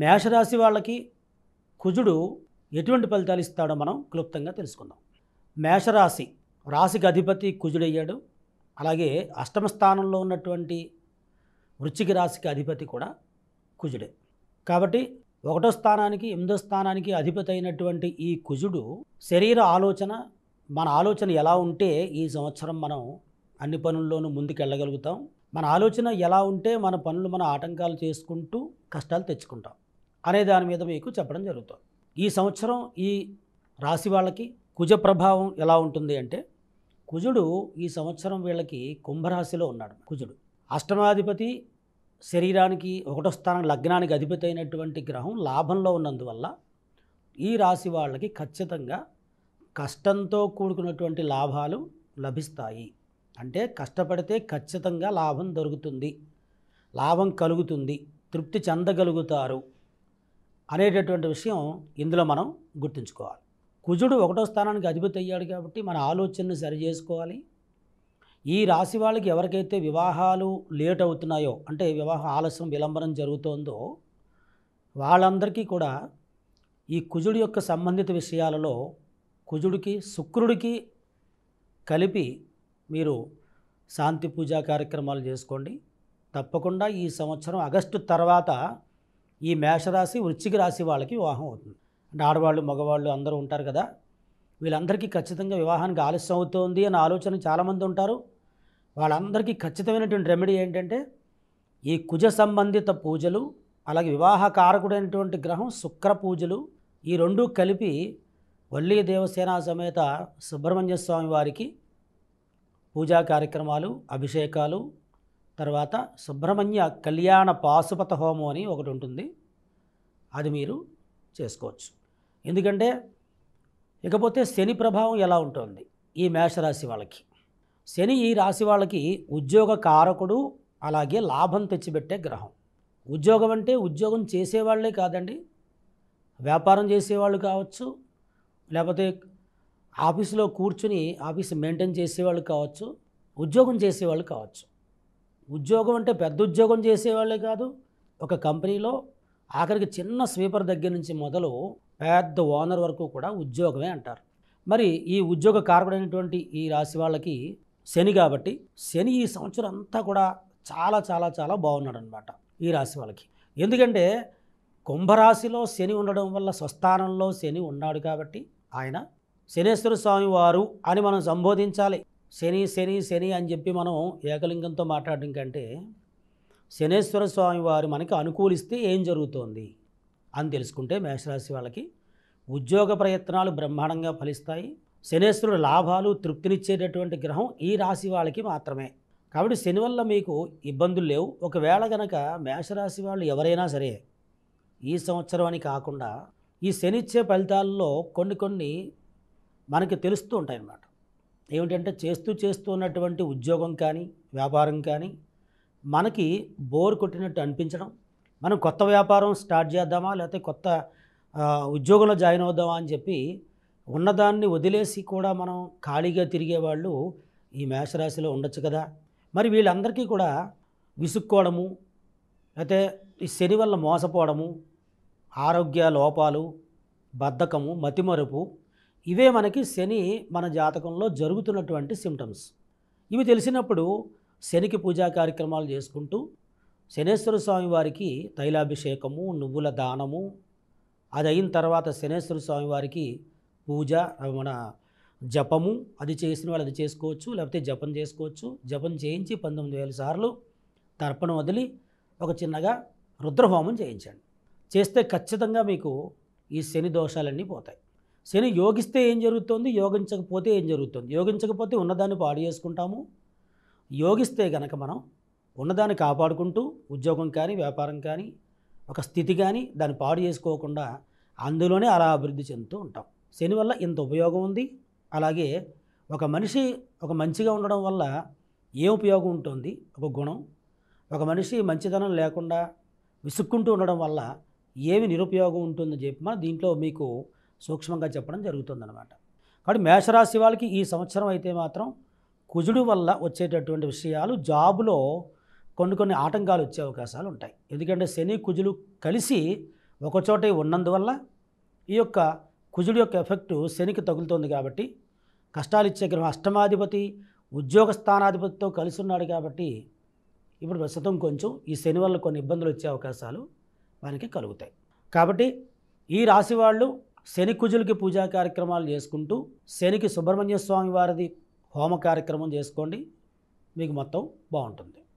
మేషరాశి వాళ్ళకి కుజుడు ఎటువంటి ఫలితాలు ఇస్తాడో మనం క్లుప్తంగా తెలుసుకుందాం. మేషరాశి రాశికి అధిపతి కుజుడయ్యాడు. అలాగే అష్టమ స్థానంలో ఉన్నటువంటి వృశ్చిక రాశికి అధిపతి కూడా కుజుడే. కాబట్టి 1వ స్థానానికి 8వ స్థానానికి అధిపతి అయినటువంటి ఈ కుజుడు శరీర ఆలోచన, మన ఆలోచన ఎలా ఉంటే ఈ సంవత్సరం మనం అన్ని పనుల్లోనూ ముందుకెళ్ళగలుగుతాం. మన ఆలోచన ఎలా ఉంటే మన పనులు మన ఆటంకాలు చేసుకుంటూ కష్టాలు తెచ్చుకుంటాం అనే దాని మీద మీకు చెప్పడం జరుగుతుంది. ఈ సంవత్సరం ఈ రాశి వాళ్ళకి కుజ ప్రభావం ఎలా ఉంటుంది అంటే, కుజుడు ఈ సంవత్సరం వీళ్ళకి కుంభరాశిలో ఉన్నాడు. కుజుడు అష్టమాధిపతి, శరీరానికి 1వ స్థానం లగ్నానికి అధిపతి అయినటువంటి గ్రహం లాభంలో ఉన్నందువల్ల ఈ రాశి వాళ్ళకి ఖచ్చితంగా కష్టంతో కూడుకున్నటువంటి లాభాలు లభిస్తాయి. అంటే కష్టపడితే ఖచ్చితంగా లాభం దొరుకుతుంది, లాభం కలుగుతుంది, తృప్తి చెందగలుగుతారు అనేటటువంటి విషయం ఇందులో మనం గుర్తుంచుకోవాలి. కుజుడు 1వ స్థానానికి అధిపతి అయ్యాడు కాబట్టి మన ఆలోచనను సరి చేసుకోవాలి. ఈ రాశి వాళ్ళకి ఎవరికైతే వివాహాలు లేట్ అవుతున్నాయో, అంటే వివాహ ఆలస్యం విలంబనం జరుగుతోందో వాళ్ళందరికీ కూడా ఈ కుజుడి యొక్క సంబంధిత విషయాలలో కుజుడికి శుక్రుడికి కలిపి మీరు శాంతి పూజా కార్యక్రమాలు చేసుకోండి. తప్పకుండా ఈ సంవత్సరం ఆగస్టు తర్వాత ఈ మేషరాశి వృశ్చిక రాశి వాళ్ళకి వివాహం అవుతుంది. అంటే ఆడవాళ్ళు మగవాళ్ళు అందరూ ఉంటారు కదా, వీళ్ళందరికీ ఖచ్చితంగా వివాహానికి ఆలస్యం అవుతోంది అనే ఆలోచన చాలామంది ఉంటారు. వాళ్ళందరికీ ఖచ్చితమైనటువంటి రెమెడీ ఏంటంటే ఈ కుజ సంబంధిత పూజలు, అలాగే వివాహ కారకుడైనటువంటి గ్రహం శుక్ర పూజలు, ఈ రెండూ కలిపి వల్లీ దేవసేన సమేత సుబ్రహ్మణ్య స్వామి వారికి పూజా కార్యక్రమాలు, అభిషేకాలు, తర్వాత సుబ్రహ్మణ్య కళ్యాణ పాశుపత హోమం అని ఒకటి ఉంటుంది, అది మీరు చేసుకోవచ్చు. ఎందుకంటే ఇకపోతే శని ప్రభావం ఎలా ఉంటుంది ఈ మేషరాశి వాళ్ళకి. శని ఈ రాశి వాళ్ళకి ఉద్యోగ కారకుడు, అలాగే లాభం తెచ్చిపెట్టే గ్రహం. ఉద్యోగం అంటే ఉద్యోగం చేసేవాళ్లే కాదండి, వ్యాపారం చేసేవాళ్ళు కావచ్చు, లేకపోతే ఆఫీసులో కూర్చుని ఆఫీస్ మెయింటైన్ చేసేవాళ్ళు కావచ్చు, ఉద్యోగం చేసేవాళ్ళు కావచ్చు. ఉద్యోగం అంటే పెద్ద ఉద్యోగం చేసేవాళ్ళే కాదు, ఒక కంపెనీలో ఆఖరికి చిన్న స్వీపర్ దగ్గర నుంచి మొదలు పెద్ద ఓనర్ వరకు కూడా ఉద్యోగమే అంటారు. మరి ఈ ఉద్యోగ కారకుడైనటువంటి ఈ రాశి వాళ్ళకి శని కాబట్టి శని ఈ సంవత్సరం అంతా కూడా చాలా చాలా చాలా బాగున్నాడు అనమాట ఈ రాశి వాళ్ళకి. ఎందుకంటే కుంభరాశిలో శని ఉండడం వల్ల స్వస్థానంలో శని ఉన్నాడు కాబట్టి ఆయన శనేశ్వర స్వామి వారు అని మనం సంబోధించాలి. శని శని శని అని చెప్పి మనం ఏకలింగంతో మాట్లాడడం కంటే శనేశ్వర స్వామి వారు మనకి అనుకూలిస్తే ఏం జరుగుతోంది అని తెలుసుకుంటే మేషరాశి వాళ్ళకి ఉద్యోగ ప్రయత్నాలు బ్రహ్మాండంగా ఫలిస్తాయి. శనేశ్వరుడు లాభాలు తృప్తినిచ్చేటటువంటి గ్రహం ఈ రాశి వాళ్ళకి మాత్రమే. కాబట్టి శని వల్ల మీకు ఇబ్బందులు లేవు. ఒకవేళ గనక మేషరాశి వాళ్ళు ఎవరైనా సరే ఈ సంవత్సరం అని కాకుండా ఈ శనిచ్చే ఫలితాల్లో కొన్ని మనకి తెలుస్తూ ఉంటాయన్నమాట. ఏమిటంటే చేస్తూ ఉన్నటువంటి ఉద్యోగం కానీ వ్యాపారం కానీ మనకి బోర్ కొట్టినట్టు అనిపించడం, మనం కొత్త వ్యాపారం స్టార్ట్ చేద్దామా లేకపోతే కొత్త ఉద్యోగంలో జాయిన్ అవుదామా అని చెప్పి ఉన్నదాన్ని వదిలేసి కూడా మనం ఖాళీగా తిరిగేవాళ్ళు ఈ మేషరాశిలో ఉండొచ్చు కదా. మరి వీళ్ళందరికీ కూడా విసుక్కోవడము, లేకపోతే ఈ శని వల్ల మోసపోవడము, ఆరోగ్య లోపాలు, బద్ధకము, మతిమరుపు, ఇవే మనకి శని మన జాతకంలో జరుగుతున్నటువంటి సిమ్టమ్స్. ఇవి తెలిసినప్పుడు శనికి పూజా కార్యక్రమాలు చేసుకుంటూ శనేశ్వర స్వామి వారికి తైలాభిషేకము, నువ్వుల దానము, అది అయిన తర్వాత శనేశ్వర స్వామి వారికి పూజ, మన జపము, అది చేసిన వాళ్ళు అది చేసుకోవచ్చు, లేకపోతే జపం చేసుకోవచ్చు. జపం చేయించి 19,000 సార్లు తర్పణం వదిలి ఒక చిన్నగా రుద్రహోమం చేయించండి. చేస్తే ఖచ్చితంగా మీకు ఈ శని దోషాలన్నీ పోతాయి. శని యోగిస్తే ఏం జరుగుతుంది, యోగించకపోతే ఏం జరుగుతుంది? యోగించకపోతే ఉన్నదాన్ని పాడు చేసుకుంటాము, యోగిస్తే గనక మనం ఉన్నదాన్ని కాపాడుకుంటూ ఉద్యోగం కానీ వ్యాపారం కానీ ఒక స్థితి కానీ దాన్ని పాడు చేసుకోకుండా అందులోనే అలా అభివృద్ధి చెందుతూ ఉంటాం. శని వల్ల ఇంత ఉపయోగం ఉంది. అలాగే ఒక మనిషి ఒక మంచిగా ఉండడం వల్ల ఏం ఉపయోగం ఉంటుంది, ఒక గుణం. ఒక మనిషి మంచితనం లేకుండా విసుక్కుంటూ ఉండడం వల్ల ఏమి నిరుపయోగం ఉంటుందని చెప్పి మన దీంట్లో మీకు సూక్ష్మంగా చెప్పడం జరుగుతుందన్నమాట. కాబట్టి మేషరాశి వాళ్ళకి ఈ సంవత్సరం అయితే మాత్రం కుజుడు వల్ల వచ్చేటటువంటి విషయాలు, జాబులో కొన్ని ఆటంకాలు వచ్చే అవకాశాలు ఉంటాయి. ఎందుకంటే శని కుజులు కలిసి ఒకచోటే ఉన్నందువల్ల ఈ యొక్క కుజుడి యొక్క ఎఫెక్టు శనికి తగులుతోంది కాబట్టి కష్టాలు ఇచ్చే గ్రహం అష్టమాధిపతి ఉద్యోగ స్థానాధిపతితో కలిసి ఉన్నాడు కాబట్టి ఇప్పుడు ప్రస్తుతం కొంచెం ఈ శని వల్ల కొన్ని ఇబ్బందులు వచ్చే అవకాశాలు మనకి కలుగుతాయి. కాబట్టి ఈ రాశి వాళ్ళు శని కుజులకి పూజా కార్యక్రమాలు చేసుకుంటూ శనికి సుబ్రహ్మణ్య స్వామి వారిది హోమ కార్యక్రమం చేసుకోండి, మీకు మొత్తం బాగుంటుంది.